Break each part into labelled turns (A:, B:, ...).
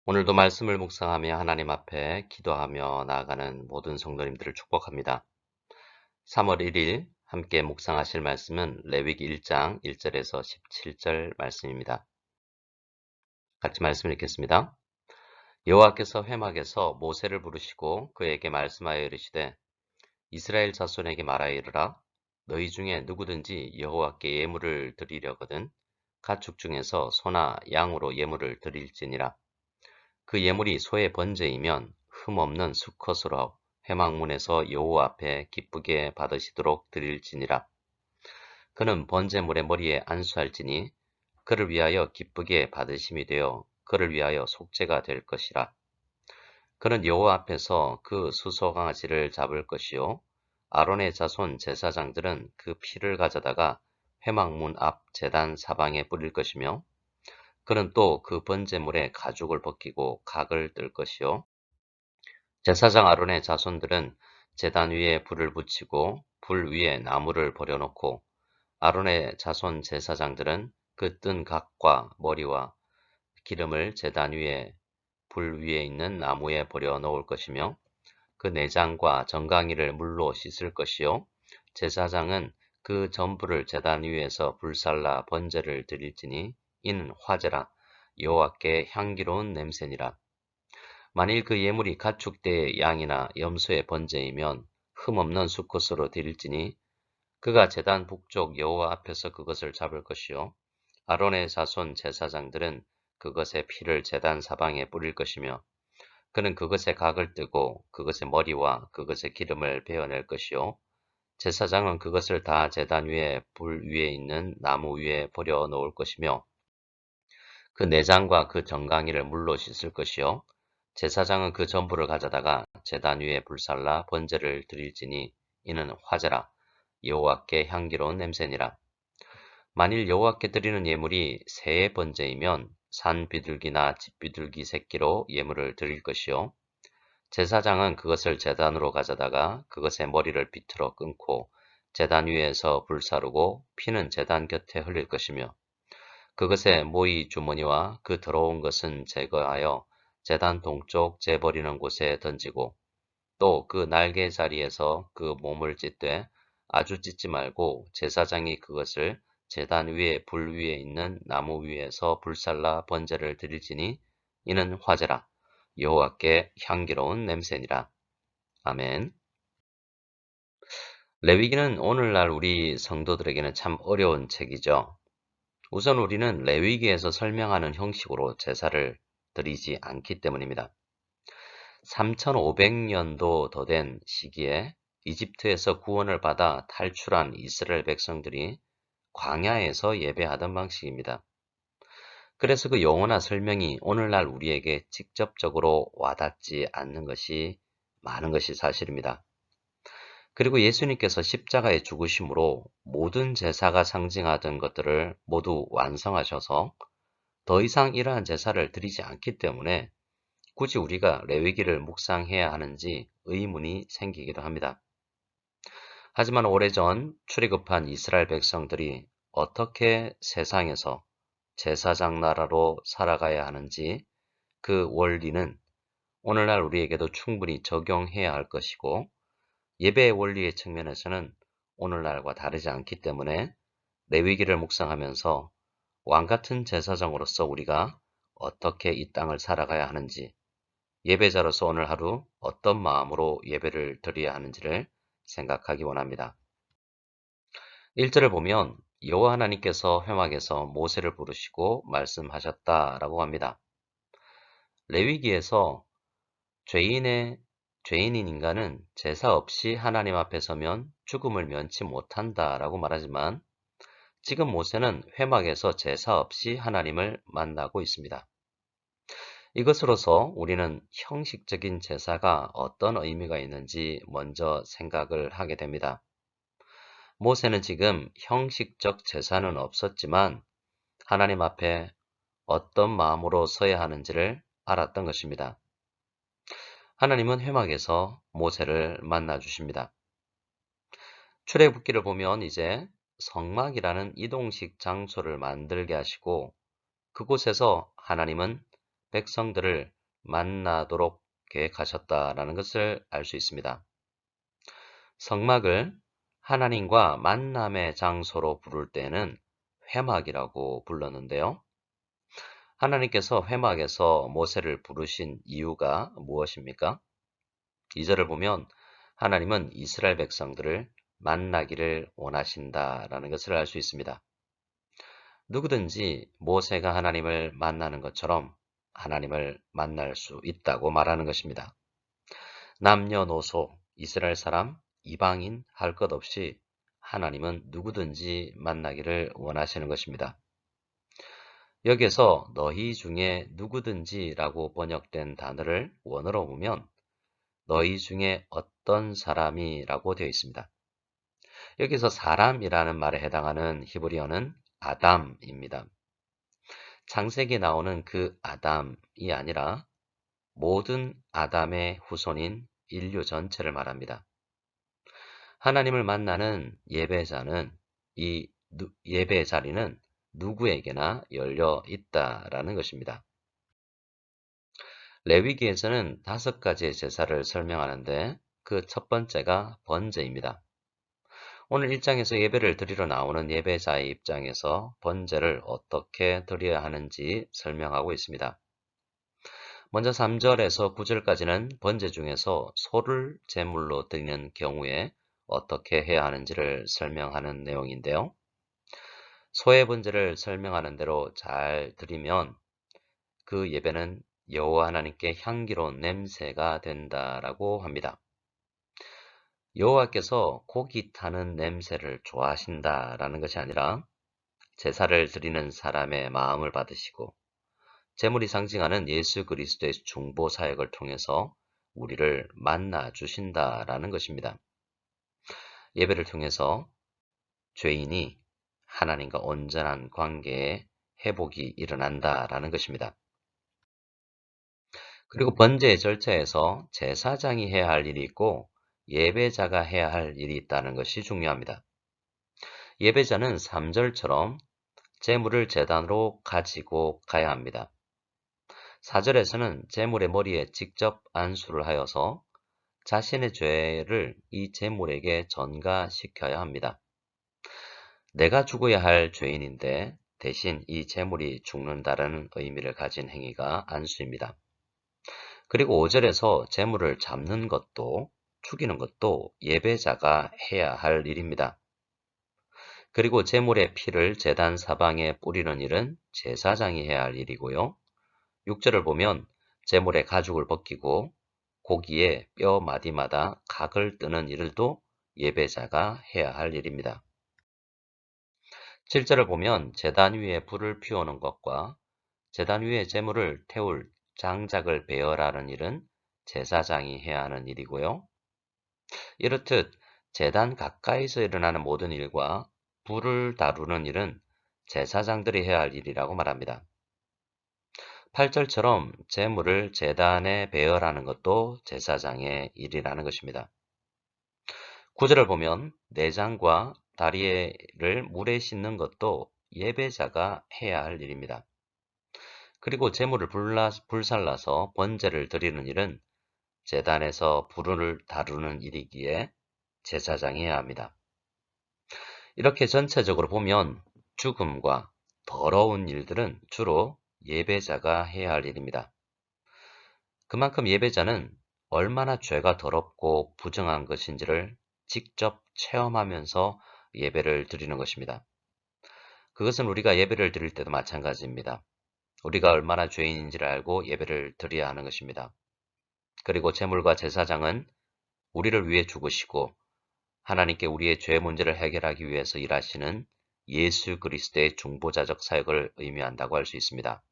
A: 오늘도 말씀을 묵상하며 하나님 앞에 기도하며 나아가는 모든 성도님들을 축복합니다. 3월 1일 함께 묵상하실 말씀은 레위기 1장 1절에서 17절 말씀입니다. 같이 말씀 읽겠습니다. 여호와께서 회막에서 모세를 부르시고 그에게 말씀하여 이르시되 이스라엘 자손에게 말하여 이르라 너희 중에 누구든지 여호와께 예물을 드리려거든 가축 중에서 소나 양으로 예물을 드릴지니라. 그 예물이 소의 번제이면 흠없는 수컷으로 회막문에서 여호와 앞에 기쁘게 받으시도록 드릴지니라. 그는 번제물의 머리에 안수할지니 그를 위하여 기쁘게 받으심이 되어 그를 위하여 속죄가 될 것이라. 그는 여호와 앞에서 그 수소 강아지를 잡을 것이요 아론의 자손 제사장들은 그 피를 가져다가 회막문 앞 제단 사방에 뿌릴 것이며 그는 또 그 번제물의 가죽을 벗기고 각을 뜰 것이요 제사장 아론의 자손들은 제단 위에 불을 붙이고 불 위에 나무를 버려놓고 아론의 자손 제사장들은 그 뜬 각과 머리와 기름을 제단 위에 불 위에 있는 나무에 버려 놓을 것이며 그 내장과 정강이를 물로 씻을 것이요 제사장은 그 전부를 제단 위에서 불살라 번제를 드릴지니 이는 화제라 여호와께 향기로운 냄새니라. 만일 그 예물이 가축대의 양이나 염소의 번제이면 흠없는 수컷으로 드릴지니 그가 제단 북쪽 여호와 앞에서 그것을 잡을 것이요 아론의 자손 제사장들은 그것의 피를 제단 사방에 뿌릴 것이며 그는 그것의 각을 뜨고 그것의 머리와 그것의 기름을 베어낼 것이요 제사장은 그것을 다 제단 위에 불 위에 있는 나무 위에 버려 놓을 것이며 그 내장과 그 정강이를 물로 씻을 것이요 제사장은 그 전부를 가져다가 제단 위에 불살라 번제를 드릴지니 이는 화제라 여호와께 향기로운 냄새니라. 만일 여호와께 드리는 예물이 새의 번제이면 산 비둘기나 집 비둘기 새끼로 예물을 드릴 것이요 제사장은 그것을 제단으로 가져다가 그것의 머리를 비틀어 끊고 제단 위에서 불사르고 피는 제단 곁에 흘릴 것이며 그것의 모이 주머니와 그 더러운 것은 제거하여 제단 동쪽 재버리는 곳에 던지고 또 그 날개 자리에서 그 몸을 찢되 아주 찢지 말고 제사장이 그것을 제단 위에 불 위에 있는 나무 위에서 불살라 번제를 드릴지니 이는 화제라 여호와께 향기로운 냄새니라. 아멘. 레위기는 오늘날 우리 성도들에게는 참 어려운 책이죠. 우선 우리는 레위기에서 설명하는 형식으로 제사를 드리지 않기 때문입니다. 3500년도 더 된 시기에 이집트에서 구원을 받아 탈출한 이스라엘 백성들이 광야에서 예배하던 방식입니다. 그래서 그 용어나 설명이 오늘날 우리에게 직접적으로 와닿지 않는 것이 많은 것이 사실입니다. 그리고 예수님께서 십자가에 죽으심으로 모든 제사가 상징하던 것들을 모두 완성하셔서 더 이상 이러한 제사를 드리지 않기 때문에 굳이 우리가 레위기를 묵상해야 하는지 의문이 생기기도 합니다. 하지만 오래전 출애굽한 이스라엘 백성들이 어떻게 세상에서 제사장 나라로 살아가야 하는지 그 원리는 오늘날 우리에게도 충분히 적용해야 할 것이고 예배의 원리의 측면에서는 오늘날과 다르지 않기 때문에 레위기를 묵상하면서 왕같은 제사장으로서 우리가 어떻게 이 땅을 살아가야 하는지 예배자로서 오늘 하루 어떤 마음으로 예배를 드려야 하는지를 생각하기 원합니다. 1절을 보면 여호와 하나님께서 회막에서 모세를 부르시고 말씀하셨다라고 합니다. 레위기에서 죄인인 인간은 제사 없이 하나님 앞에 서면 죽음을 면치 못한다라고 말하지만 지금 모세는 회막에서 제사 없이 하나님을 만나고 있습니다. 이것으로서 우리는 형식적인 제사가 어떤 의미가 있는지 먼저 생각을 하게 됩니다. 모세는 지금 형식적 제사는 없었지만 하나님 앞에 어떤 마음으로 서야 하는지를 알았던 것입니다. 하나님은 회막에서 모세를 만나 주십니다. 출애굽기를 보면 이제 성막이라는 이동식 장소를 만들게 하시고 그곳에서 하나님은 백성들을 만나도록 계획하셨다라는 것을 알 수 있습니다. 성막을 하나님과 만남의 장소로 부를 때는 회막이라고 불렀는데요. 하나님께서 회막에서 모세를 부르신 이유가 무엇입니까? 2절을 보면 하나님은 이스라엘 백성들을 만나기를 원하신다라는 것을 알 수 있습니다. 누구든지 모세가 하나님을 만나는 것처럼 하나님을 만날 수 있다고 말하는 것입니다. 남녀노소, 이스라엘 사람, 이방인 할 것 없이 하나님은 누구든지 만나기를 원하시는 것입니다. 여기에서 너희 중에 누구든지라고 번역된 단어를 원어로 보면 너희 중에 어떤 사람이라고 되어 있습니다. 여기서 사람이라는 말에 해당하는 히브리어는 아담입니다. 창세기에 나오는 그 아담이 아니라 모든 아담의 후손인 인류 전체를 말합니다. 하나님을 만나는 예배 자리는 누구에게나 열려 있다라는 것입니다. 레위기에서는 5가지의 제사를 설명하는데 그 첫 번째가 번제입니다. 오늘 1장에서 예배를 드리러 나오는 예배자의 입장에서 번제를 어떻게 드려야 하는지 설명하고 있습니다. 먼저 3절에서 9절까지는 번제 중에서 소를 제물로 드리는 경우에 어떻게 해야 하는지를 설명하는 내용인데요. 소의 번제를 설명하는 대로 잘 드리면 그 예배는 여호와 하나님께 향기로운 냄새가 된다라고 합니다. 여호와께서 고기 타는 냄새를 좋아하신다라는 것이 아니라 제사를 드리는 사람의 마음을 받으시고 제물이 상징하는 예수 그리스도의 중보 사역을 통해서 우리를 만나 주신다라는 것입니다. 예배를 통해서 죄인이 하나님과 온전한 관계에 회복이 일어난다라는 것입니다. 그리고 번제의 절차에서 제사장이 해야 할 일이 있고 예배자가 해야 할 일이 있다는 것이 중요합니다. 예배자는 3절처럼 제물을 제단으로 가지고 가야 합니다. 4절에서는 제물의 머리에 직접 안수를 하여서 자신의 죄를 이 제물에게 전가시켜야 합니다. 내가 죽어야 할 죄인인데 대신 이 제물이 죽는다는 의미를 가진 행위가 안수입니다. 그리고 5절에서 제물을 잡는 것도 죽이는 것도 예배자가 해야 할 일입니다. 그리고 제물의 피를 제단 사방에 뿌리는 일은 제사장이 해야 할 일이고요. 6절을 보면 제물의 가죽을 벗기고 고기의 뼈 마디마다 각을 뜨는 일도 예배자가 해야 할 일입니다. 7절을 보면 제단 위에 불을 피우는 것과 제단 위에 제물을 태울 장작을 배열하는 일은 제사장이 해야 하는 일이고요. 이렇듯 제단 가까이서 일어나는 모든 일과 불을 다루는 일은 제사장들이 해야 할 일이라고 말합니다. 8절처럼 제물을 제단에 배열하는 것도 제사장의 일이라는 것입니다. 9절을 보면 내장과 다리를 물에 씻는 것도 예배자가 해야 할 일입니다. 그리고 제물을 불살라서 번제를 드리는 일은 제단에서 불을 다루는 일이기에 제사장이 해야 합니다. 이렇게 전체적으로 보면 죽음과 더러운 일들은 주로 예배자가 해야 할 일입니다. 그만큼 예배자는 얼마나 죄가 더럽고 부정한 것인지를 직접 체험하면서 예배를 드리는 것입니다. 그것은 우리가 예배를 드릴 때도 마찬가지입니다. 우리가 얼마나 죄인인지를 알고 예배를 드려야 하는 것입니다. 그리고 제물과 제사장은 우리를 위해 죽으시고 하나님께 우리의 죄 문제를 해결하기 위해서 일하시는 예수 그리스도의 중보자적 사역을 의미한다고 할 수 있습니다.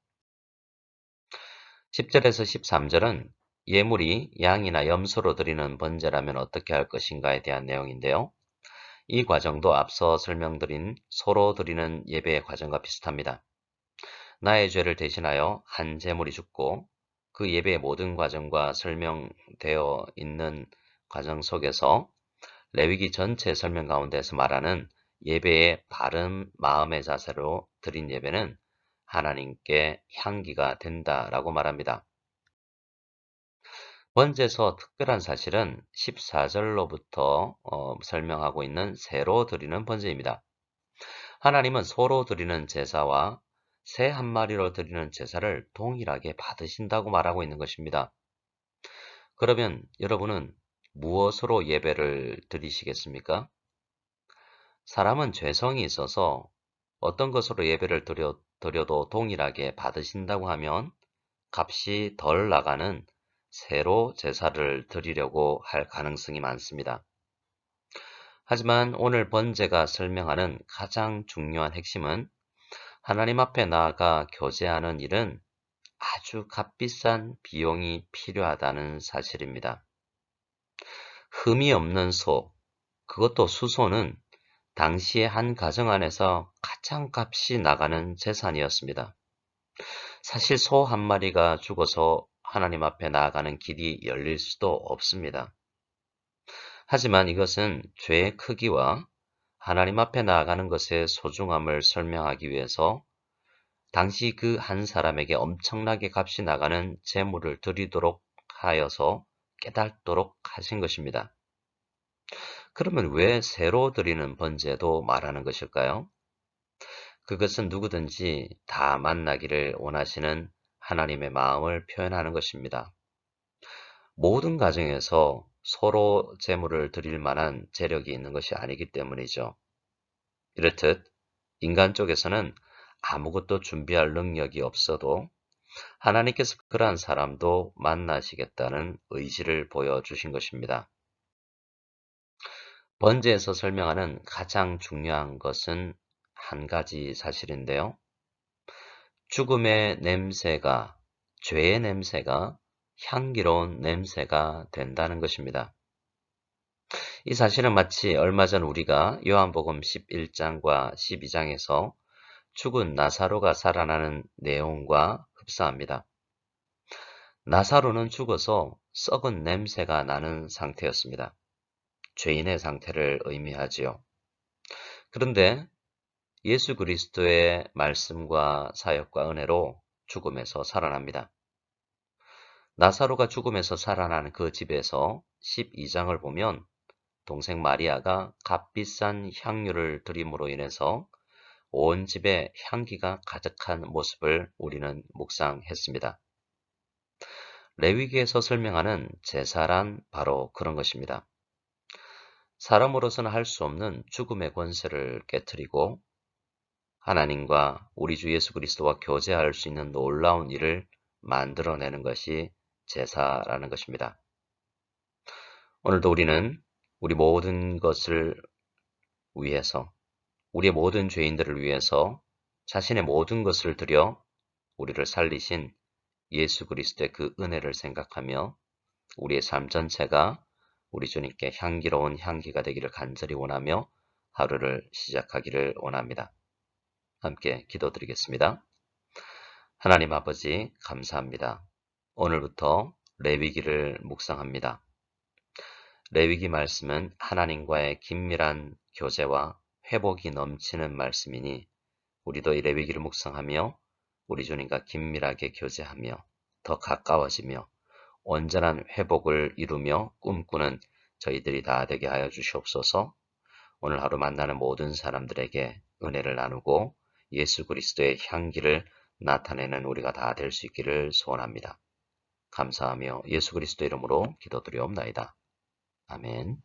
A: 10절에서 13절은 예물이 양이나 염소로 드리는 번제라면 어떻게 할 것인가에 대한 내용인데요. 이 과정도 앞서 설명드린 소로 드리는 예배의 과정과 비슷합니다. 나의 죄를 대신하여 한 제물이 죽고 그 예배의 모든 과정과 설명되어 있는 과정 속에서 레위기 전체 설명 가운데서 말하는 예배의 바른 마음의 자세로 드린 예배는 하나님께 향기가 된다라고 말합니다. 번제에서 특별한 사실은 14절로부터 설명하고 있는 새로 드리는 번제입니다. 하나님은 소로 드리는 제사와 새 한 마리로 드리는 제사를 동일하게 받으신다고 말하고 있는 것입니다. 그러면 여러분은 무엇으로 예배를 드리시겠습니까? 사람은 죄성이 있어서 어떤 것으로 예배를 드려도 동일하게 받으신다고 하면 값이 덜 나가는 새로 제사를 드리려고 할 가능성이 많습니다. 하지만 오늘 번제가 설명하는 가장 중요한 핵심은 하나님 앞에 나아가 교제하는 일은 아주 값비싼 비용이 필요하다는 사실입니다. 흠이 없는 소, 그것도 수소는 당시의 한 가정 안에서 가장 값이 나가는 재산이었습니다. 사실 소 한 마리가 죽어서 하나님 앞에 나아가는 길이 열릴 수도 없습니다. 하지만 이것은 죄의 크기와 하나님 앞에 나아가는 것의 소중함을 설명하기 위해서 당시 그 한 사람에게 엄청나게 값이 나가는 제물을 드리도록 하여서 깨닫도록 하신 것입니다. 그러면 왜 새로 드리는 번제도 말하는 것일까요? 그것은 누구든지 다 만나기를 원하시는 하나님의 마음을 표현하는 것입니다. 모든 가정에서 서로 제물을 드릴 만한 재력이 있는 것이 아니기 때문이죠. 이렇듯 인간 쪽에서는 아무것도 준비할 능력이 없어도 하나님께서 그러한 사람도 만나시겠다는 의지를 보여주신 것입니다. 번제에서 설명하는 가장 중요한 것은 한 가지 사실인데요. 죽음의 냄새가, 죄의 냄새가 향기로운 냄새가 된다는 것입니다. 이 사실은 마치 얼마 전 우리가 요한복음 11장과 12장에서 죽은 나사로가 살아나는 내용과 흡사합니다. 나사로는 죽어서 썩은 냄새가 나는 상태였습니다. 죄인의 상태를 의미하지요. 그런데 예수 그리스도의 말씀과 사역과 은혜로 죽음에서 살아납니다. 나사로가 죽음에서 살아난 그 집에서 12장을 보면 동생 마리아가 값비싼 향유를 드림으로 인해서 온 집에 향기가 가득한 모습을 우리는 묵상했습니다. 레위기에서 설명하는 제사란 바로 그런 것입니다. 사람으로서는 할 수 없는 죽음의 권세를 깨뜨리고 하나님과 우리 주 예수 그리스도와 교제할 수 있는 놀라운 일을 만들어내는 것이 제사라는 것입니다. 오늘도 우리는 우리 모든 것을 위해서, 우리의 모든 죄인들을 위해서 자신의 모든 것을 들여 우리를 살리신 예수 그리스도의 그 은혜를 생각하며 우리의 삶 전체가 우리 주님께 향기로운 향기가 되기를 간절히 원하며 하루를 시작하기를 원합니다. 함께 기도드리겠습니다. 하나님 아버지 감사합니다. 오늘부터 레위기를 묵상합니다. 레위기 말씀은 하나님과의 긴밀한 교제와 회복이 넘치는 말씀이니 우리도 이 레위기를 묵상하며 우리 주님과 긴밀하게 교제하며 더 가까워지며 온전한 회복을 이루며 꿈꾸는 저희들이 다 되게 하여 주시옵소서. 오늘 하루 만나는 모든 사람들에게 은혜를 나누고 예수 그리스도의 향기를 나타내는 우리가 다 될 수 있기를 소원합니다. 감사하며 예수 그리스도 이름으로 기도드리옵나이다. 아멘.